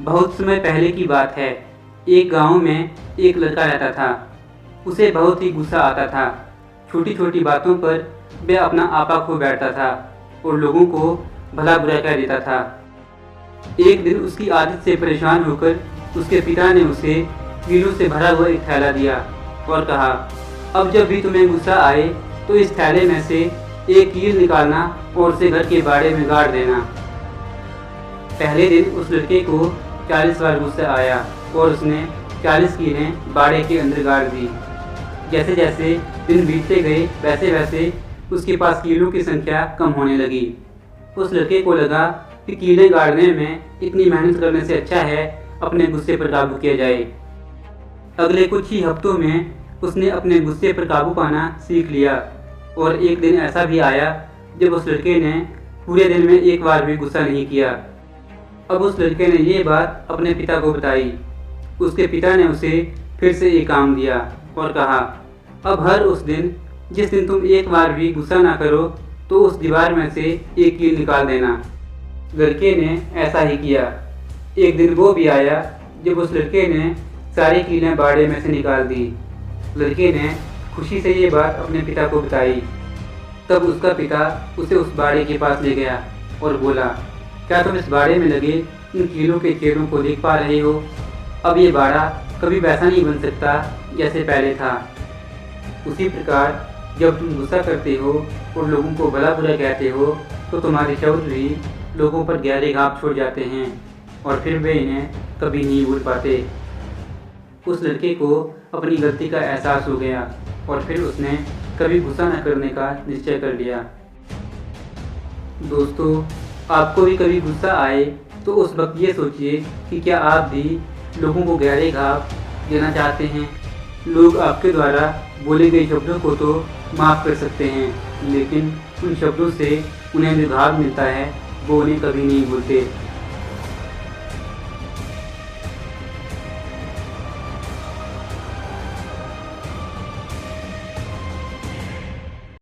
बहुत समय पहले की बात है। एक गांव में एक लड़का रहता था। उसे बहुत ही गुस्सा आता था। छोटी छोटी बातों पर वह अपना आपा खो बैठता था और लोगों को भला बुरा कह देता था। एक दिन उसकी आदत से परेशान होकर उसके पिता ने उसे कीलों से भरा हुआ एक थैला दिया और कहा, अब जब भी तुम्हें गुस्सा आए तो इस थैले में से एक कील निकालना और उसे घर के बाड़े में गाड़ देना। पहले दिन उस लड़के को 40 बार गुस्सा आया और उसने 40 कीलें बाड़े के अंदर गाड़ दी। जैसे जैसे दिन बीतते गए वैसे वैसे उसके पास कीलों की संख्या कम होने लगी। उस लड़के को लगा कि कीलें गाड़ने में इतनी मेहनत करने से अच्छा है अपने गुस्से पर काबू किया जाए। अगले कुछ ही हफ्तों में उसने अपने गुस्से पर काबू पाना सीख लिया और एक दिन ऐसा भी आया जब उस लड़के ने पूरे दिन में एक बार भी गुस्सा नहीं किया। अब उस लड़के ने ये बात अपने पिता को बताई। उसके पिता ने उसे फिर से एक काम दिया और कहा, अब हर उस दिन जिस दिन तुम एक बार भी गुस्सा ना करो तो उस दीवार में से एक कील निकाल देना। लड़के ने ऐसा ही किया। एक दिन वो भी आया जब उस लड़के ने सारी कीलें बाड़े में से निकाल दी। लड़के ने खुशी से ये बात अपने पिता को बताई। तब उसका पिता उसे उस बाड़े के पास ले गया और बोला, क्या तुम इस बाड़े में लगे इन कीलों के छेदों को देख पा रहे हो? अब ये बाड़ा कभी वैसा नहीं बन सकता जैसे पहले था। उसी प्रकार जब तुम गुस्सा करते हो और लोगों को भला बुरा कहते हो तो तुम्हारे शब्द भी लोगों पर गहरे घाव छोड़ जाते हैं और फिर वे इन्हें कभी नहीं भूल पाते। उस लड़के को अपनी गलती का एहसास हो गया और फिर उसने कभी गुस्सा न करने का निश्चय कर लिया। दोस्तों, आपको भी कभी गुस्सा आए तो उस वक्त ये सोचिए कि क्या आप भी लोगों को गहरे घाव देना चाहते हैं। लोग आपके द्वारा बोले गए शब्दों को तो माफ़ कर सकते हैं, लेकिन उन शब्दों से उन्हें जो घाव मिलता है वो उन्हें कभी नहीं भूलते।